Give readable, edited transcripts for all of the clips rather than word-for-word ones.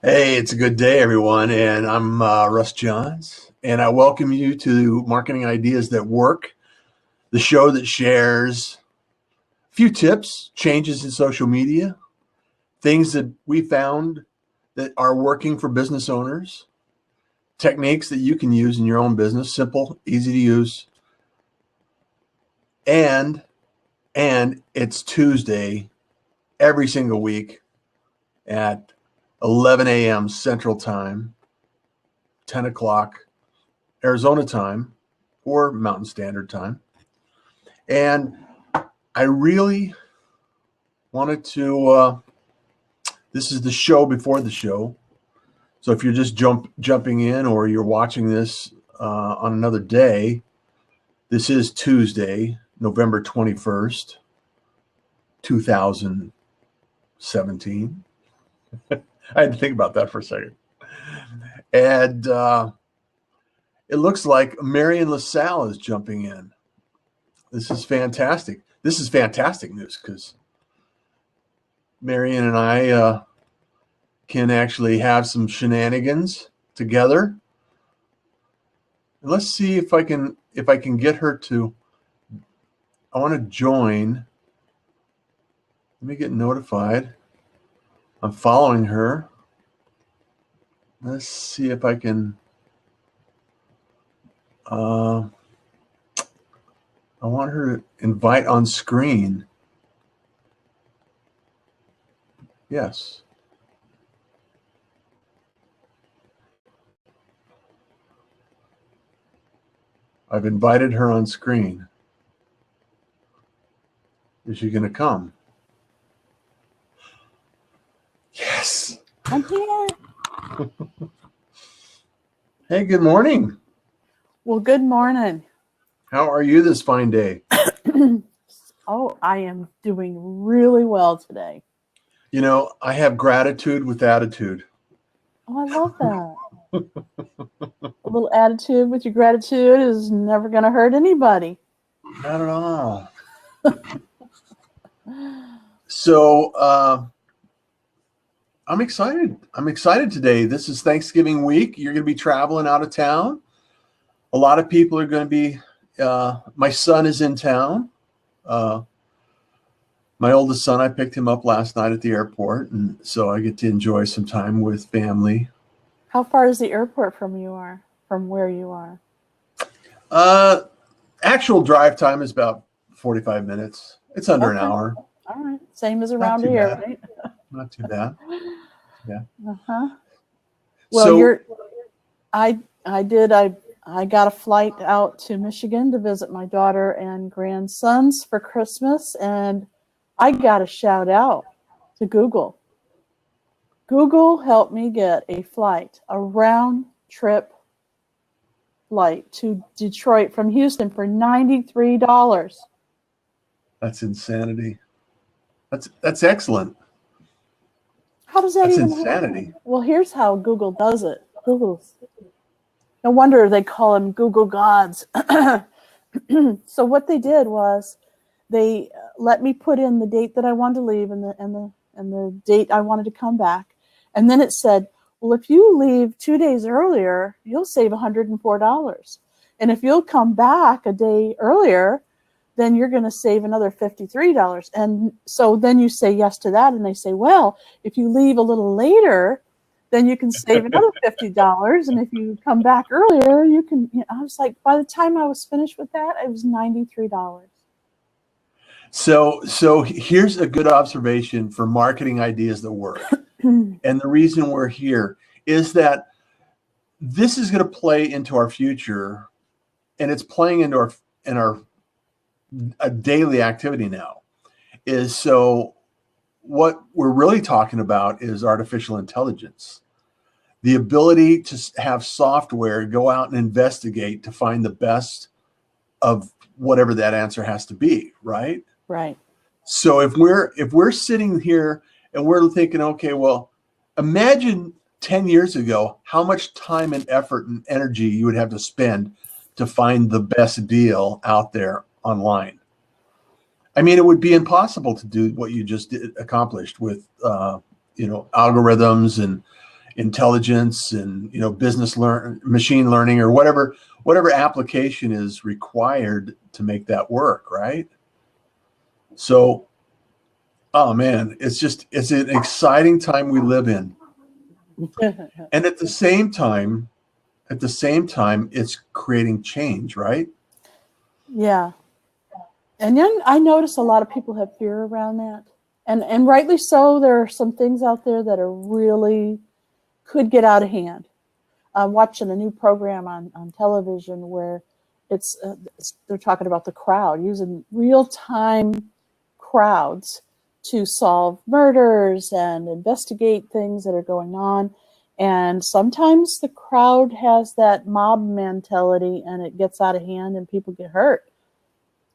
Hey, it's a good day, everyone, and I'm Russ Johns, and I welcome you to Marketing Ideas That Work, the show that shares a few tips, changes in social media, things that we found that are working for business owners, techniques that you can use in your own business, simple, easy to use, and it's Tuesday every single week at 11 a.m. Central Time, 10 o'clock Arizona time or Mountain Standard Time. And I really wanted to, this is the show before the show. So if you're just jumping in or you're watching this on another day, this is Tuesday, November 21st, 2017. I had to think about that for a second. And it looks like Marian LaSalle is jumping in. This is fantastic. This is fantastic news because Marian and I can actually have some shenanigans together. Let's see if I can get her to. I want to join. Let me get notified. I'm following her. Let's see if I can. I want her to invite on screen. Yes. I've invited her on screen. Is she going to come? Yes. I'm here. Hey, good morning. Well, good morning. How are you this fine day? Oh, I am doing really well today. You know, I have gratitude with attitude. Oh, I love that. A little attitude with your gratitude is never going to hurt anybody. Not at all. So I'm excited. I'm excited today. This is Thanksgiving week. You're going to be traveling out of town. A lot of people are going to be, my son is in town. My oldest son, I picked him up last night at the airport, and so I get to enjoy some time with family. How far is the airport from where you are? Actual drive time is about 45 minutes. It's under an hour. All right. Same as around here, bad. right? Not too bad. Yeah. Uh-huh. Well, I got a flight out to Michigan to visit my daughter and grandsons for Christmas, and I got a shout out to Google. Google helped me get a round trip flight to Detroit from Houston for $93. That's insanity. That's excellent. How does that That's even insanity. happen? Well, here's how Google does it. No wonder they call them Google gods. So what they did was they let me put in the date that I wanted to leave and the date I wanted to come back. And then it said, well, if you leave 2 days earlier, you'll save $104. And if you'll come back a day earlier, then you're going to save another $53. And so then you say yes to that. And they say, well, if you leave a little later, then you can save another $50. And if you come back earlier, you can, I was like, by the time I was finished with that, it was $93. So here's a good observation for marketing ideas that work. And the reason we're here is that this is going to play into our future, and it's playing into our daily activity now. So what we're really talking about is artificial intelligence, the ability to have software go out and investigate to find the best of whatever that answer has to be, right? Right. So if we're sitting here and we're thinking, okay, well, imagine 10 years ago how much time and effort and energy you would have to spend to find the best deal out there online. I mean, it would be impossible to do what you just accomplished with, algorithms and, intelligence and, you know, machine learning, or whatever application is required to make that work, right? So, oh man, it's an exciting time we live in. And at the same time, it's creating change, right? Yeah. And then I notice a lot of people have fear around that. And rightly so. There are some things out there that are really could get out of hand. I'm watching a new program on television where they're talking about the crowd, using real-time crowds to solve murders and investigate things that are going on. And sometimes the crowd has that mob mentality and it gets out of hand and people get hurt.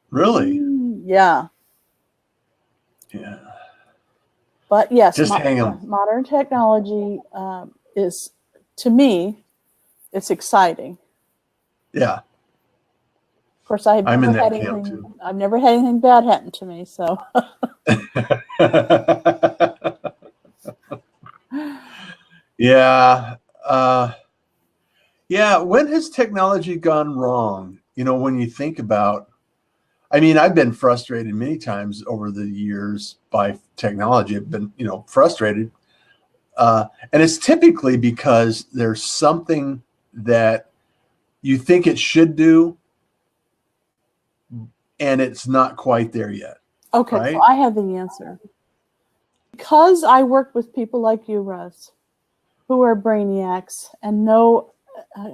Really? Yeah. Yeah. But yes, Just hang on. modern technology is, to me, it's exciting. Yeah. Of course, I've never had anything bad happen to me. So. Yeah. Yeah. When has technology gone wrong? You know, when you think about, I mean, I've been frustrated many times over the years by technology. I've been, you know, frustrated. And it's typically because there's something that you think it should do, and it's not quite there yet. Okay, right? So I have the answer. Because I work with people like you, Russ, who are brainiacs and know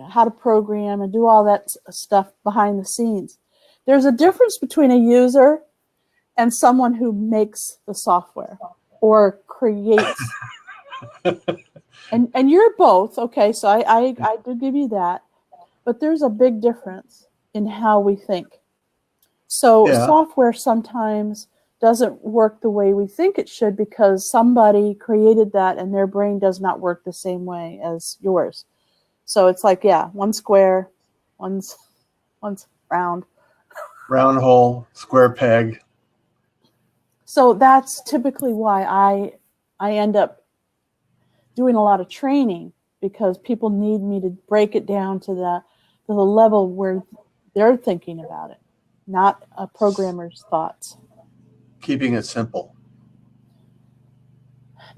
how to program and do all that stuff behind the scenes. There's a difference between a user and someone who makes the software or creates. and you're both, okay, so I do give you that. But there's a big difference in how we think. So software sometimes doesn't work the way we think it should because somebody created that and their brain does not work the same way as yours. So it's like, yeah, one's square, one's round. Round hole, square peg. So that's typically why I end up doing a lot of training, because people need me to break it down to the level where they're thinking about it, not a programmer's thoughts. Keeping it simple.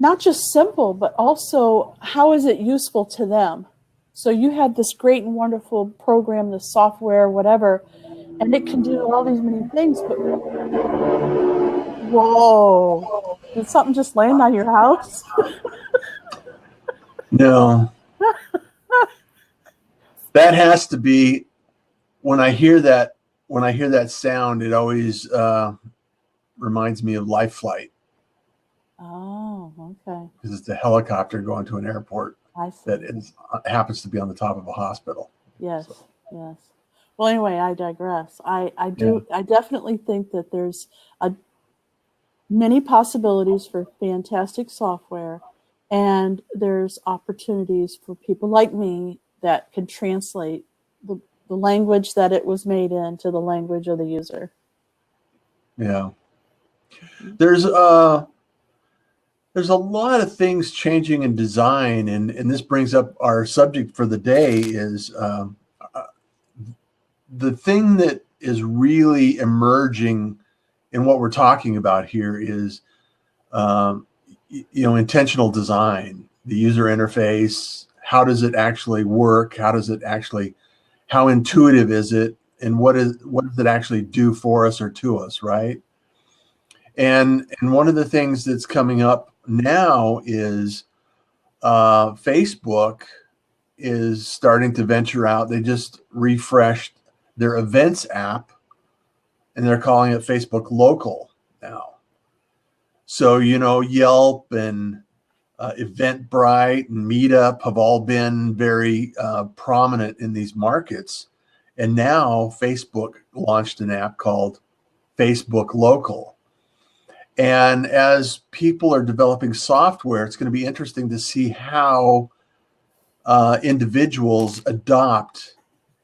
Not just simple, but also how is it useful to them? So you had this great and wonderful program, the software, whatever, and it can do all these many things, but whoa, did something just land on your house? No. That has to be, when I hear that sound, it always reminds me of Life Flight. Oh, okay. Because it's a helicopter going to an airport that happens to be on the top of a hospital. Yes, so. Yes. Well, anyway, I digress. I definitely think that there's many possibilities for fantastic software, and there's opportunities for people like me that can translate the language that it was made in to the language of the user. Yeah. There's a lot of things changing in design, and this brings up our subject for the day is the thing that is really emerging in what we're talking about here is, intentional design, the user interface. How does it actually work? How intuitive is it? And what does it actually do for us or to us, right? And one of the things that's coming up now is Facebook is starting to venture out. They just refreshed their events app, and they're calling it Facebook Local now. So, Yelp and Eventbrite and Meetup have all been very prominent in these markets. And now Facebook launched an app called Facebook Local. And as people are developing software, it's going to be interesting to see how individuals adopt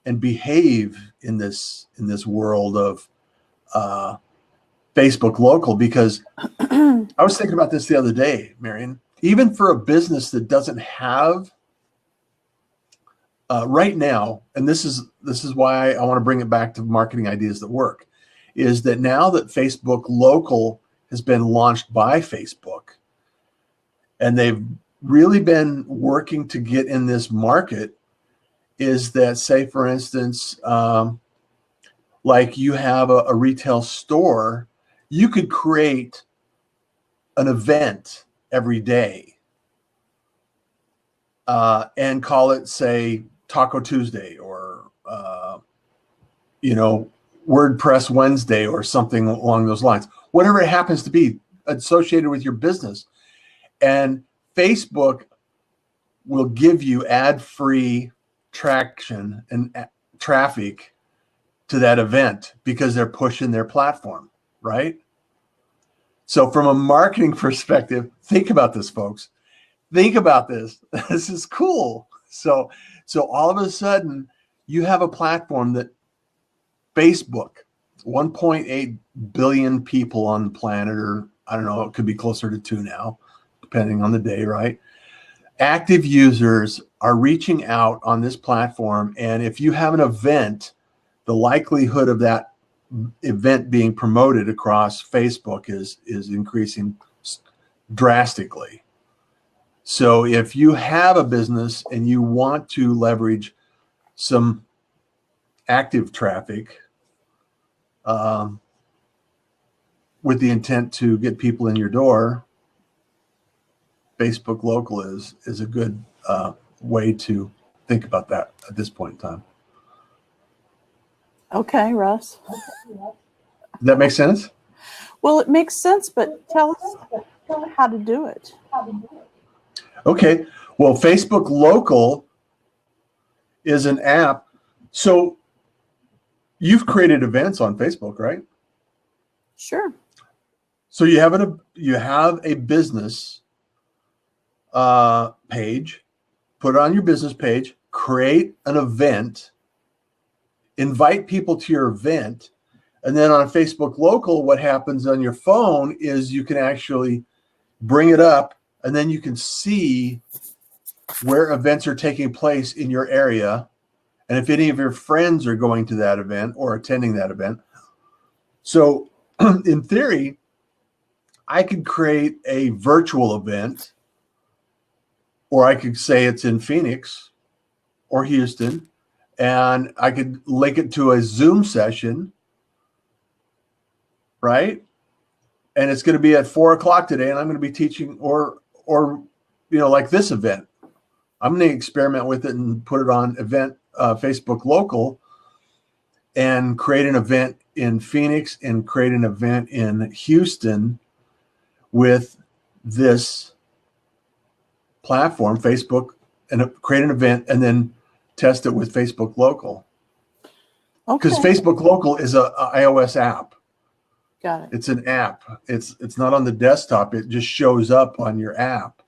and behave in this world of Facebook Local. Because I was thinking about this the other day, Marian. even for a business that doesn't have right now, and this is why I want to bring it back to marketing ideas that work, is that now that Facebook Local has been launched by Facebook, and they've really been working to get in this market, is that, say, for instance, like you have a retail store, you could create an event every day and call it, say, Taco Tuesday or, WordPress Wednesday or something along those lines, whatever it happens to be associated with your business. And Facebook will give you ad-free traction and traffic to that event because they're pushing their platform, right? So from a marketing perspective, think about this, folks. Think about this. This is cool. So all of a sudden, you have a platform that Facebook, 1.8 billion people on the planet, or I don't know, it could be closer to 2 now, depending on the day, right? Active users are reaching out on this platform. And if you have an event, the likelihood of that event being promoted across Facebook is increasing drastically. So if you have a business and you want to leverage some active traffic with the intent to get people in your door, Facebook Local is a good way to think about that at this point in time. Okay, Russ. Does that make sense? Well, it makes sense, but tell us how to do it. Okay. Well, Facebook Local is an app. So you've created events on Facebook, right? Sure. So you have a business page, put it on your business page, create an event, invite people to your event, and then on Facebook Local, what happens on your phone is you can actually bring it up, and then you can see where events are taking place in your area, and if any of your friends are going to that event or attending that event. So in theory, I could create a virtual event, or I could say it's in Phoenix or Houston, and I could link it to a Zoom session, right? And it's going to be at 4:00 today, and I'm going to be teaching, or like this event. I'm going to experiment with it and put it on Facebook Local, and create an event in Phoenix and create an event in Houston with this platform, Facebook, and create an event and then test it with Facebook Local. Okay. Because Facebook Local is a iOS app. Got it. It's an app. It's not on the desktop. It just shows up on your app,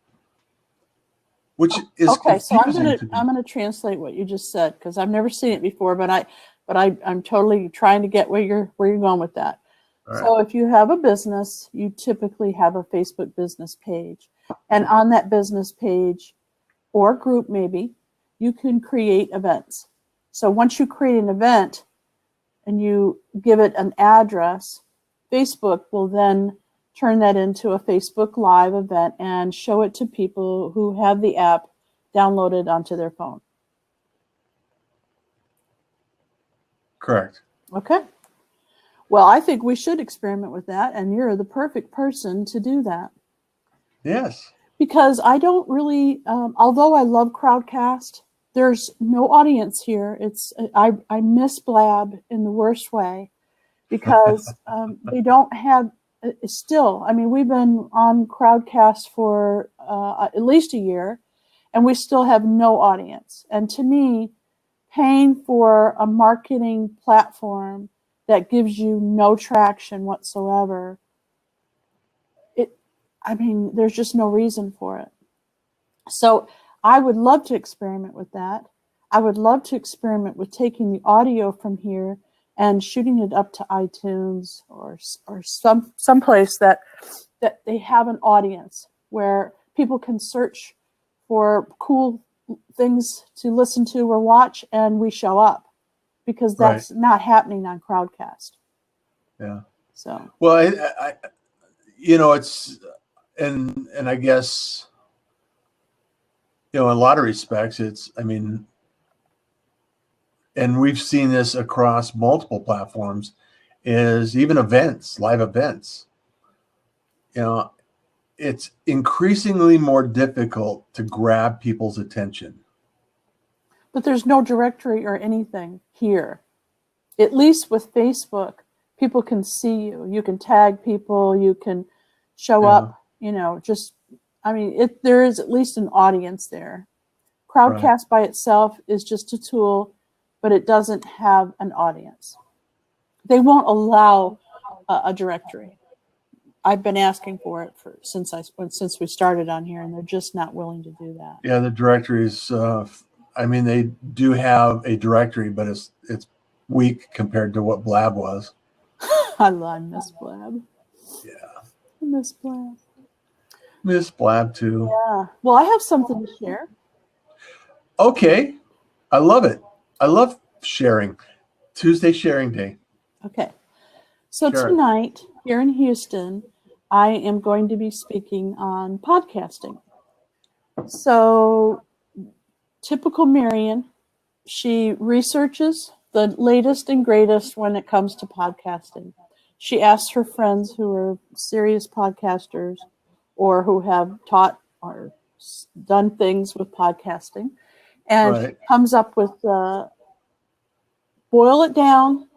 which is okay. So I'm confusing gonna translate what you just said, because I've never seen it before, but I'm totally trying to get where you're going with that. All right. So if you have a business, you typically have a Facebook business page, and on that business page or group, maybe you can create events. So once you create an event and you give it an address, Facebook will then turn that into a Facebook Live event and show it to people who have the app downloaded onto their phone. Correct. Okay. Well, I think we should experiment with that, and you're the perfect person to do that. Yes. Because I don't really, although I love Crowdcast, there's no audience here. I miss Blab in the worst way, because they don't have, still, I mean, we've been on Crowdcast for at least a year, and we still have no audience. And to me, paying for a marketing platform that gives you no traction whatsoever, there's just no reason for it. So I would love to experiment with that. I would love to experiment with taking the audio from here and shooting it up to iTunes or someplace that they have an audience where people can search for cool things to listen to or watch, and we show up, because that's not happening on Crowdcast. Yeah. So. Well, I it's, and I guess, in a lot of respects, and we've seen this across multiple platforms, is even live events. It's increasingly more difficult to grab people's attention. But there's no directory or anything here. At least with Facebook, people can see you. You can tag people. You can show up. There is at least an audience there. Crowdcast by itself is just a tool, but it doesn't have an audience. They won't allow a directory. I've been asking for it since we started on here, and they're just not willing to do that. Yeah, the directories. They do have a directory, but it's weak compared to what Blab was. I miss Blab. Yeah, I miss Blab. Miss Blab too. Yeah. Well, I have something to share. Okay, I love it. I love sharing. Tuesday sharing day. Okay. So tonight, here in Houston, I am going to be speaking on podcasting. So, typical Marian, she researches the latest and greatest when it comes to podcasting. She asks her friends who are serious podcasters or who have taught or done things with podcasting, and comes up with boil it down.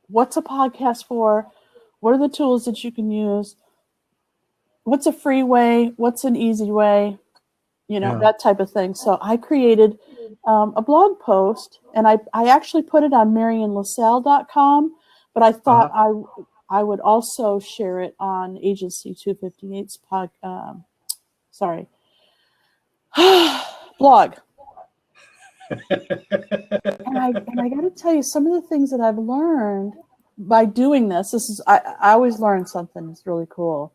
What's a podcast for? What are the tools that you can use? What's a free way? What's an easy way? That type of thing. So I created a blog post, and I actually put it on marianlasalle.com, but I thought I would also share it on Agency 258's blog. And I got to tell you, some of the things that I've learned by doing this is I always learn something that's really cool.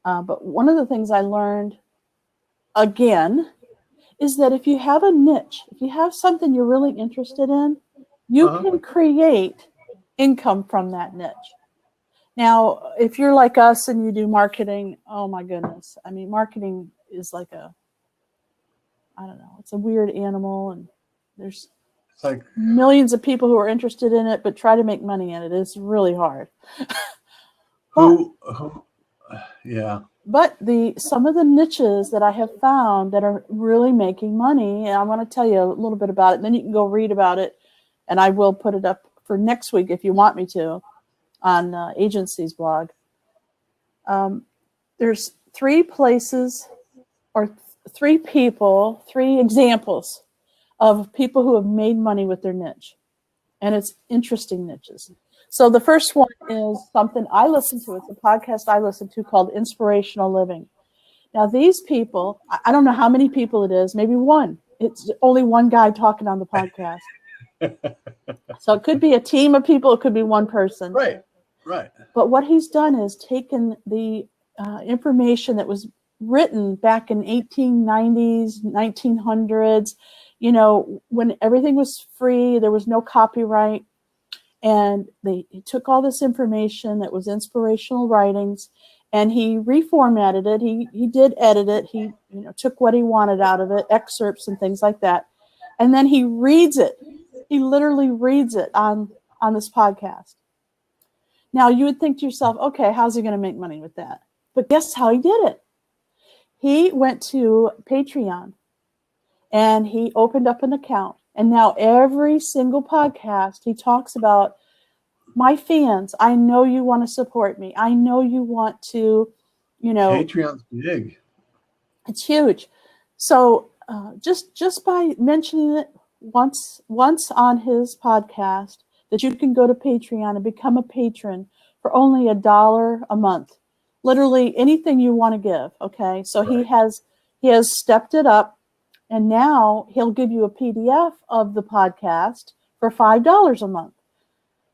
But one of the things I learned, again, is that if you have a niche, if you have something you're really interested in, you can create income from that niche. Now, if you're like us and you do marketing, oh my goodness. Marketing is like it's a weird animal, and there's like millions of people who are interested in it, but try to make money in it. It's really hard. Yeah. But some of the niches that I have found that are really making money, and I want to tell you a little bit about it, and then you can go read about it, and I will put it up for next week if you want me to on Agency's blog. There's 3 places or 3 people, 3 examples of people who have made money with their niche, and it's interesting niches. So the first one is something I listen to. It's a podcast I listen to called Inspirational Living. Now, these people, I don't know how many people it is, maybe one. It's only one guy talking on the podcast. So it could be a team of people. It could be one person. Right. But what he's done is taken the information that was written back in 1890s, 1900s, when everything was free, there was no copyright. And he took all this information that was inspirational writings, and he reformatted it. He did edit it. He took what he wanted out of it, excerpts and things like that. And then he reads it. He literally reads it on this podcast. Now, you would think to yourself, okay, how's he going to make money with that? But guess how he did it? He went to Patreon, and he opened up an account. And now every single podcast, he talks about, my fans, I know you want to support me. I know you want to, Patreon's big. It's huge. So just by mentioning it once on his podcast, that you can go to Patreon and become a patron for only $1 a month. Literally anything you want to give. Okay. So he has stepped it up. And now he'll give you a PDF of the podcast for $5 a month.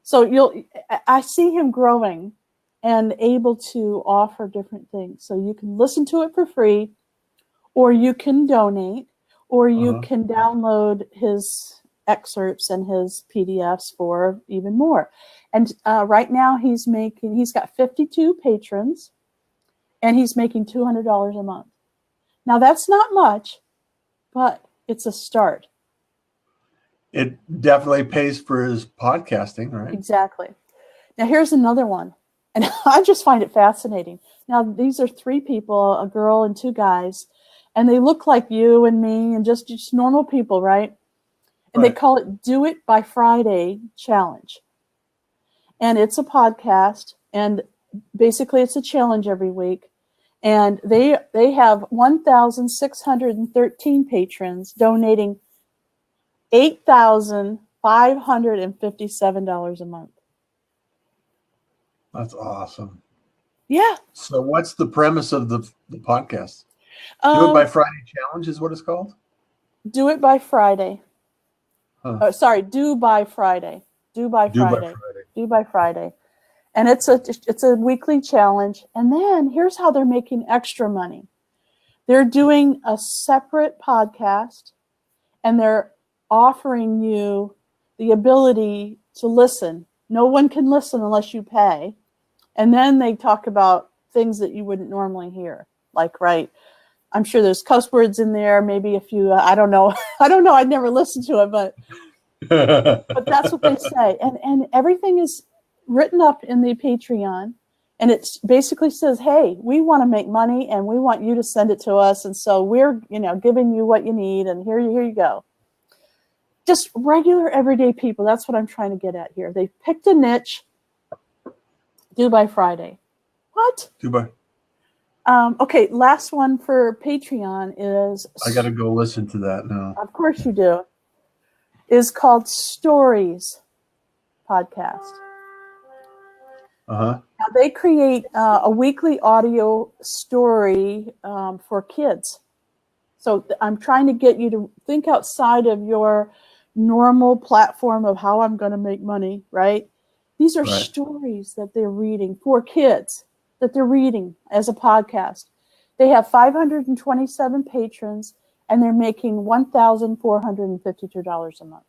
So I see him growing and able to offer different things. So you can listen to it for free. or you can donate, or you Uh-huh. can download his excerpts and his PDFs for even more. And right now he's got 52 patrons, and he's making $200 a month. Now that's not much, but it's a start. It definitely pays for his podcasting, right? Exactly. Now here's another one, and I just find it fascinating. Now these are 3 people, a girl and 2 guys, and they look like you and me and just normal people, right? And they Right. call it Do It by Friday Challenge. And it's a podcast, and basically it's a challenge every week. And they have 1,613 patrons donating $8,557 a month. That's awesome. Yeah. So what's the premise of the podcast? Do It by Friday Challenge is what it's called? Do It by Friday. Huh. Oh, sorry, Do by Friday. Do by Friday. Do by Friday. And it's a weekly challenge. And then here's how they're making extra money. They're doing a separate podcast, and they're offering you the ability to listen. No one can listen unless you pay. And then they talk about things that you wouldn't normally hear. Like, right, I'm sure there's cuss words in there, maybe a few, I don't know. I don't know. I'd never listened to it, but that's what they say. And everything is written up in the Patreon. And it basically says, hey, we want to make money and we want you to send it to us. And so we're, giving you what you need. And here you go. Just regular, everyday people. That's what I'm trying to get at here. They picked a niche. Do by Friday. What? Do by. Okay, last one for Patreon is... I got to go listen to that now. Of course you do. Is called Stories Podcast. Uh-huh. Now they create a weekly audio story for kids. So I'm trying to get you to think outside of your normal platform of how I'm going to make money, right? These are stories that they're reading for kids, that they're reading as a podcast. They have 527 patrons, and they're making $1,452 a month.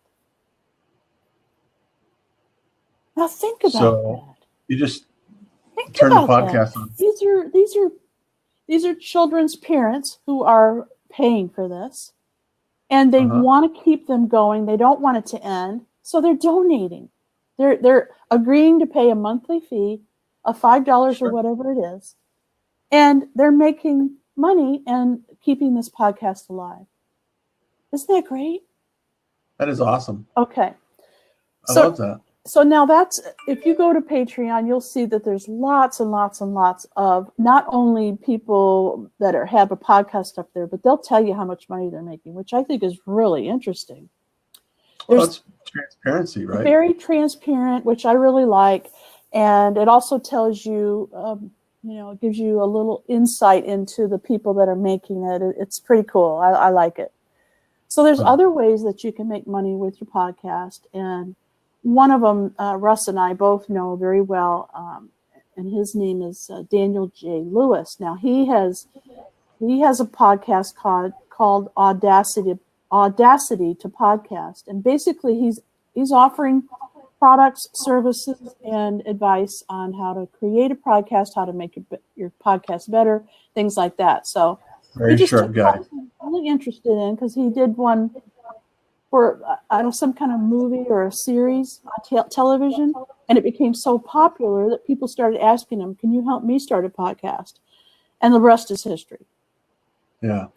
Now think about that. You just turn the podcast on. These are children's parents who are paying for this, and they want to keep them going. They don't want it to end, so they're donating. They're agreeing to pay a monthly fee of $5 or whatever it is, and they're making money and keeping this podcast alive. Isn't that great? That is awesome. Okay. I love that. So now if you go to Patreon, you'll see that there's lots and lots and lots of not only people that have a podcast up there, but they'll tell you how much money they're making, which I think is really interesting. Well, that's transparency, right? Very transparent, which I really like. And it also tells you, it gives you a little insight into the people that are making it. It's pretty cool. I like it. So there's other ways that you can make money with your podcast. And one of them, Russ and I both know very well, and his name is Daniel J. Lewis. Now he has a podcast called Audacity to Podcast, and basically he's offering products, services, and advice on how to create a podcast, how to make your podcast better, things like that. So very sharp guy. I'm really interested in, because he did one for some kind of movie or a series on television, and it became so popular that people started asking him, "Can you help me start a podcast?" And the rest is history. Yeah.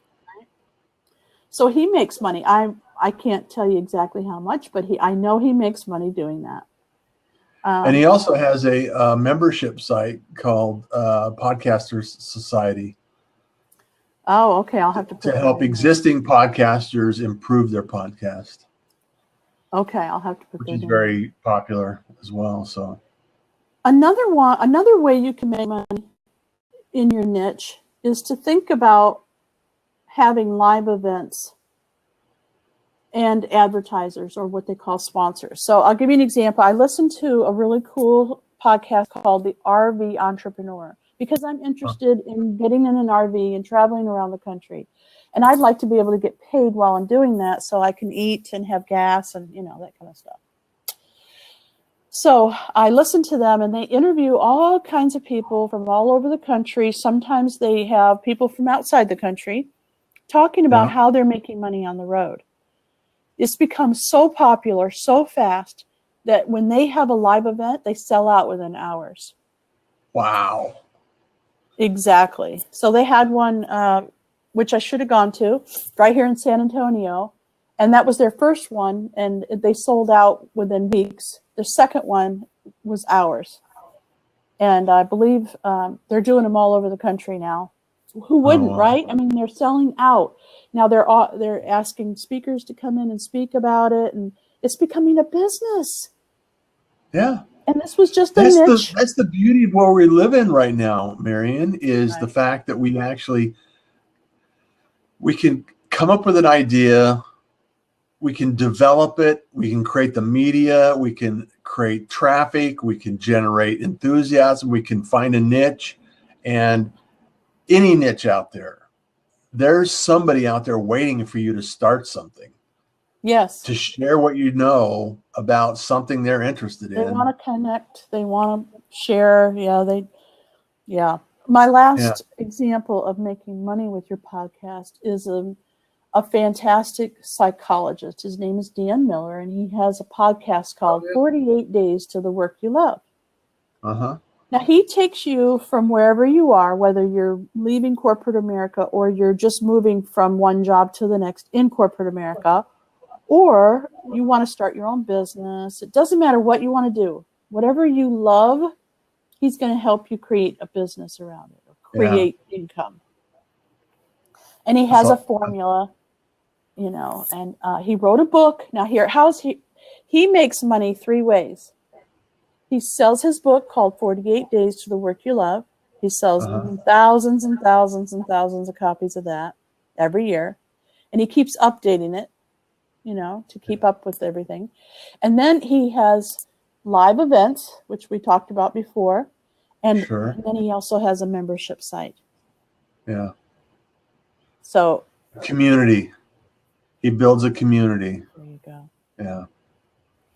So he makes money. I can't tell you exactly how much, but I know he makes money doing that. And he also has a membership site called Podcasters Society. Oh, okay. I'll have to help existing podcasters improve their podcast. Okay, I'll have to put which that is in. very popular as well. So another way you can make money in your niche is to think about having live events and advertisers, or what they call sponsors. So I'll give you an example. I listened to a really cool podcast called The RV Entrepreneur, because I'm interested in getting in an RV and traveling around the country. And I'd like to be able to get paid while I'm doing that so I can eat and have gas and, that kind of stuff. So I listen to them, and they interview all kinds of people from all over the country. Sometimes they have people from outside the country talking about how they're making money on the road. It's become so popular so fast that when they have a live event, they sell out within hours. Wow. Exactly. So they had one, which I should have gone to, right here in San Antonio. And that was their first one, and they sold out within weeks. The second one was hours. And I believe they're doing them all over the country now. Who wouldn't, right? I mean, they're selling out. Now they're asking speakers to come in and speak about it, and it's becoming a business. Yeah. And this was just a niche. That's the beauty of where we live in right now, Marian, is the fact that we can come up with an idea, we can develop it, we can create the media, we can create traffic, we can generate enthusiasm, we can find a niche, and any niche out there, there's somebody out there waiting for you to start something. Yes. To share what you know about something they're interested in. They want to connect. They want to share. Yeah. My last example of making money with your podcast is a fantastic psychologist. His name is Dan Miller, and he has a podcast called 48 Days to the Work You Love. Uh-huh. Now, he takes you from wherever you are, whether you're leaving corporate America or you're just moving from one job to the next in corporate America, or you want to start your own business. It doesn't matter what you want to do. Whatever you love, he's going to help you create a business around it or create income. And he has a formula, and he wrote a book. Now here, he makes money 3 ways. He sells his book called 48 Days to the Work You Love. He sells thousands and thousands and thousands of copies of that every year. And he keeps updating it, to keep up with everything. And then he has live events, which we talked about before. And then he also has a membership site. Yeah. So. Community. He builds a community. There you go. Yeah.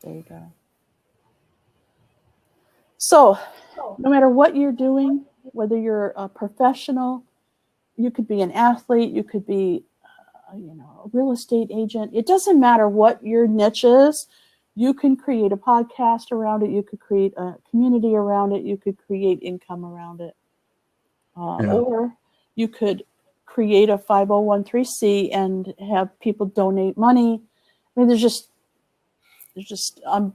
There you go. So no matter what you're doing, whether you're a professional, you could be an athlete, you could be, a real estate agent. It doesn't matter what your niche is. You can create a podcast around it. You could create a community around it. You could create income around it. Or you could create a 501(c) and have people donate money. I mean, there's just a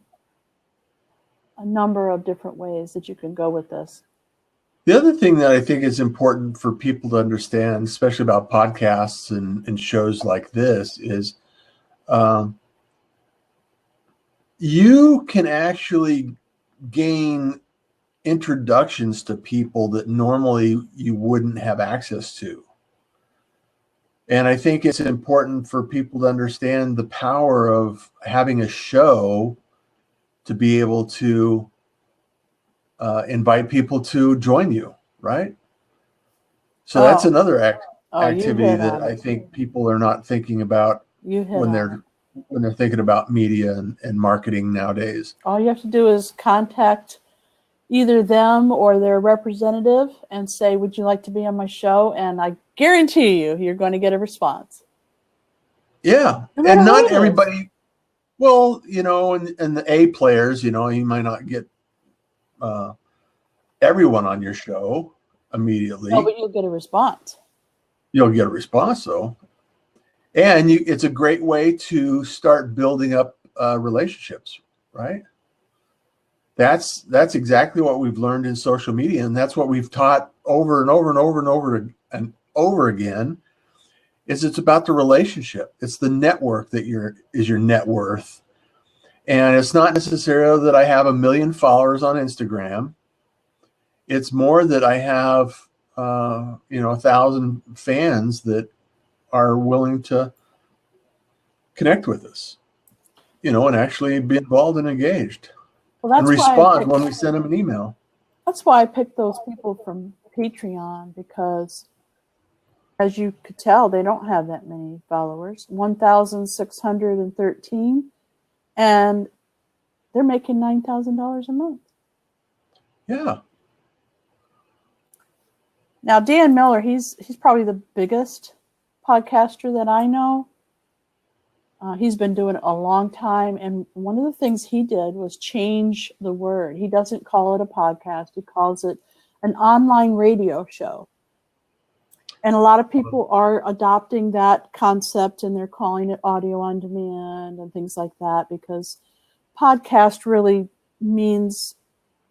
number of different ways that you can go with this. The other thing that I think is important for people to understand, especially about podcasts and shows like this, is you can actually gain introductions to people that normally you wouldn't have access to. And I think it's important for people to understand the power of having a show to be able to invite people to join you, right? So that's another activity that I think people are not thinking about when they're thinking about media and marketing nowadays. All you have to do is contact either them or their representative and say, would you like to be on my show? And I guarantee you're going to get a response. Yeah. And not everybody, well, and the A players, you might not get everyone on your show immediately. No, but you'll get a response. You'll get a response, though. And it's a great way to start building up relationships, right? That's exactly what we've learned in social media, and that's what we've taught over and over and over and over and over again. It's about the relationship. It's the network that is your net worth, and it's not necessarily that I have 1 million followers on Instagram. It's more that I have 1,000 fans that are willing to connect with us, and actually be involved and engaged. Well, that's and respond when we send them an email. That's why I picked those people from Patreon, because as you could tell, they don't have that many followers, 1,613, and they're making $9,000 a month. Yeah. Now, Dan Miller, he's probably the biggest podcaster that I know. He's been doing it a long time, and one of the things he did was change the word. He doesn't call it a podcast. He calls it an online radio show. And a lot of people are adopting that concept, and they're calling it audio on demand and things like that, because podcast really means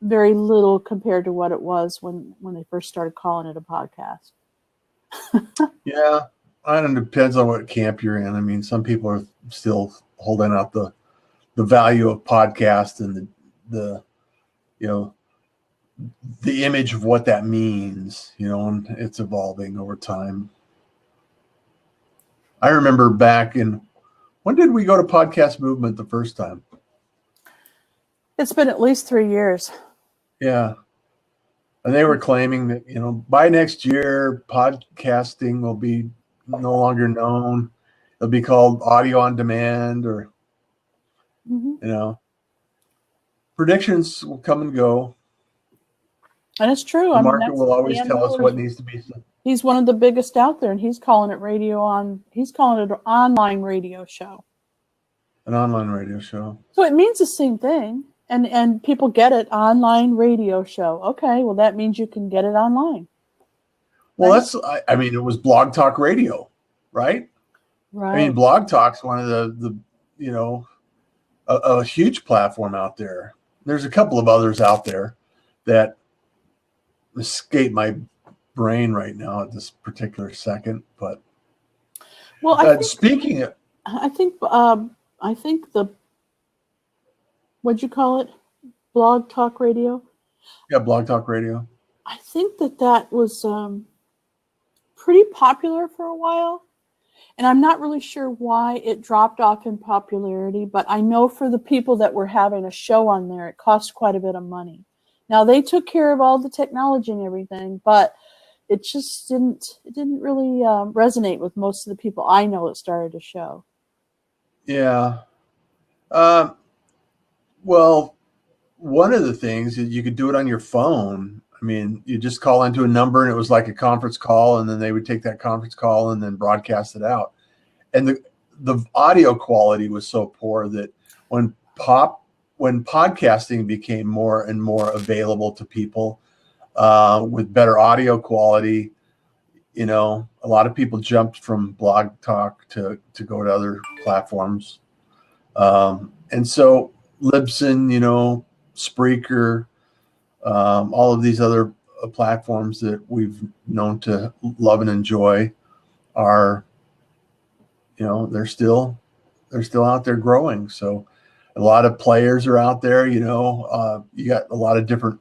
very little compared to what it was when they first started calling it a podcast. Yeah. I don't know, it depends on what camp you're in. I mean, some people are still holding out the value of podcast and the the image of what that means, and it's evolving over time. I remember back when did we go to Podcast Movement the first time? It's been at least 3 years. Yeah. And they were claiming that, by next year, podcasting will be no longer known. It'll be called audio on demand, or, predictions will come and go. And it's true. The market will always tell us what needs to be said. He's one of the biggest out there, and he's calling it he's calling it an online radio show. An online radio show. So it means the same thing. And people get it, online radio show. Okay, well, that means you can get it online. Well, it was Blog Talk Radio, right? Right. I mean, Blog Talk's one of the a huge platform out there. There's a couple of others out there that escape my brain right now at this particular second. But well, speaking of, I think the what'd you call it? Blog Talk Radio? Yeah, Blog Talk Radio. I think that was pretty popular for a while. And I'm not really sure why it dropped off in popularity, but I know for the people that were having a show on there, it cost quite a bit of money. Now, they took care of all the technology and everything, but it just didn't really resonate with most of the people I know that started a show. Yeah. Well, one of the things is you could do it on your phone. I mean, you just call into a number and it was like a conference call, and then they would take that conference call and then broadcast it out. And the audio quality was so poor that when podcasting became more and more available to people with better audio quality, a lot of people jumped from Blog Talk to go to other platforms. And so Libsyn, Spreaker, all of these other platforms that we've known to love and enjoy are, they're still out there growing. So a lot of players are out there, you got a lot of different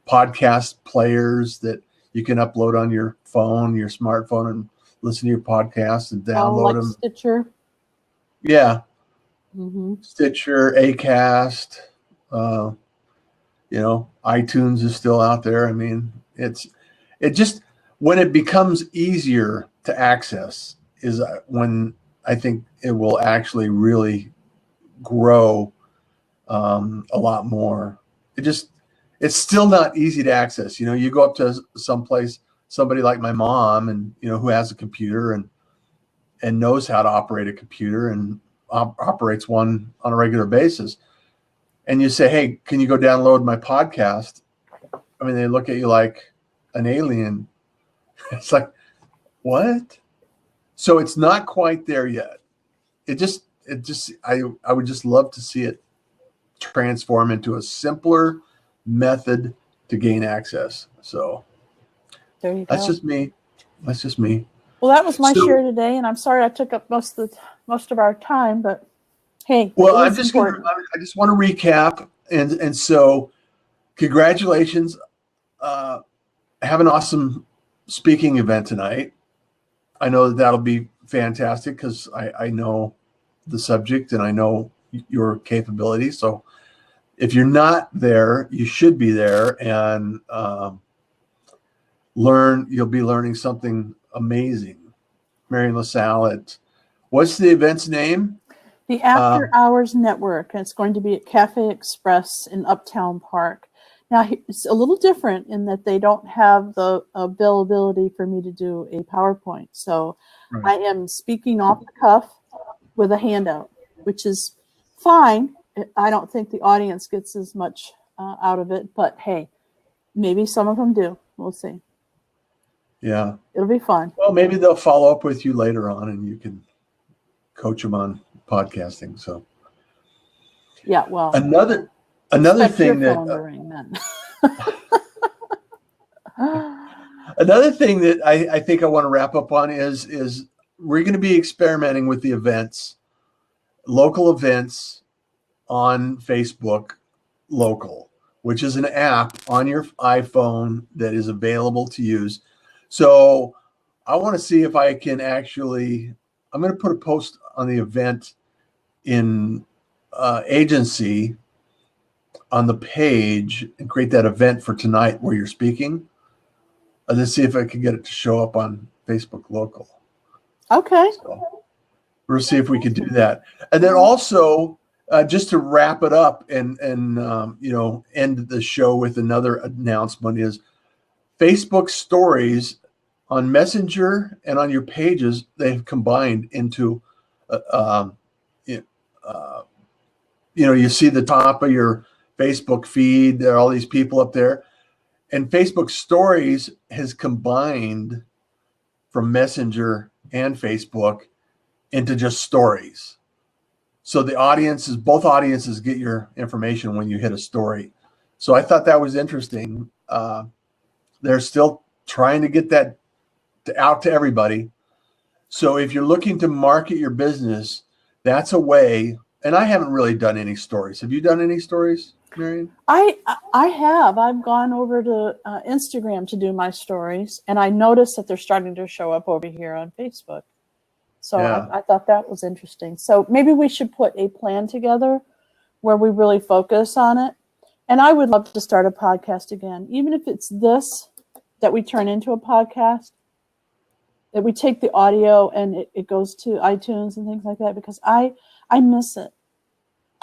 podcast players that you can upload on your phone, your smartphone, and listen to your podcasts and download them. Stitcher. Yeah. Mm-hmm. Stitcher, Acast, iTunes is still out there. I mean, when it becomes easier to access is when I think it will actually really grow a lot more. It's still not easy to access. You go up to somebody like my mom, and who has a computer and knows how to operate a computer and operates one on a regular basis, and you say, "Hey, can you go download my podcast?" I mean, they look at you like an alien. It's like, what? So it's not quite there yet. I would just love to see it transform into a simpler method to gain access. So there you go. That's just me. Well, that was my share today, and I'm sorry I took up most of our time, but hey. Well, I just want to recap, and so congratulations. Have an awesome speaking event tonight. I know that'll be fantastic because I know the subject and I know your capabilities. So if you're not there, you should be there and you'll be learning something amazing. Marian LaSalle at, what's the event's name? The After Hours Network. And it's going to be at Cafe Express in Uptown Park. Now, it's a little different in that they don't have the availability for me to do a PowerPoint. So I am speaking off the cuff with a handout, which is fine. I don't think the audience gets as much out of it, but hey, maybe some of them do. We'll see. Yeah. It'll be fun. Well, maybe they'll follow up with you later on and you can coach them on podcasting. So yeah, well, another thing that another thing that I think I want to wrap up on is we're going to be experimenting with the events, local events on Facebook Local, which is an app on your iPhone that is available to use. So I want to see if I can actually, I'm going to put a post on the event in agency on the page and create that event for tonight where you're speaking. Let's see if I can get it to show up on Facebook Local. Okay. So we'll see if we can do that. And then also, just to wrap it up and end the show with another announcement is Facebook stories on Messenger and on your pages, they've combined into, you see the top of your Facebook feed, there are all these people up there. And Facebook stories has combined from Messenger and Facebook into just stories. So both audiences get your information when you hit a story. So I thought that was interesting. They're still trying to get that out to everybody. So if you're looking to market your business, that's a way. And I haven't really done any stories. Have you done any stories, Marian? I have. I've gone over to Instagram to do my stories, and I noticed that they're starting to show up over here on Facebook. So yeah. I thought that was interesting. So maybe we should put a plan together where we really focus on it. And I would love to start a podcast again, even if it's this that we turn into a podcast, that we take the audio and it goes to iTunes and things like that, because I miss it.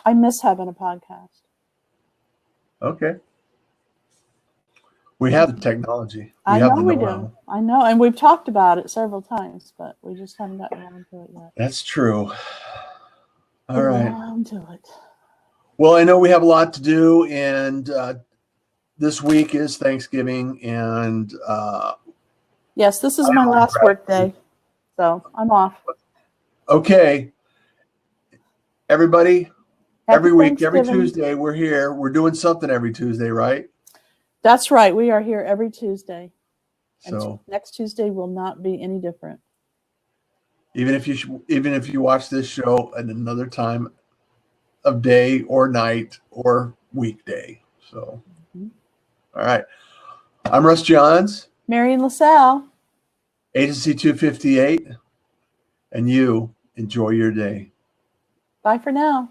I miss having a podcast. Okay. We have the technology. I know we do. I know. And we've talked about it several times, but we just haven't gotten around to it yet. That's true. All right. Around to it. Well, I know we have a lot to do, and this week is Thanksgiving, and yes, this is my last work day, so I'm off. Okay. Everybody, Happy every week, every Tuesday, we're here. We're doing something every Tuesday, right? That's right. We are here every Tuesday. So and next Tuesday will not be any different. Even if you watch this show at another time of day or night or weekday. So, All right. I'm Russ Johns. Marian LaSalle. Agency 258. And you enjoy your day. Bye for now.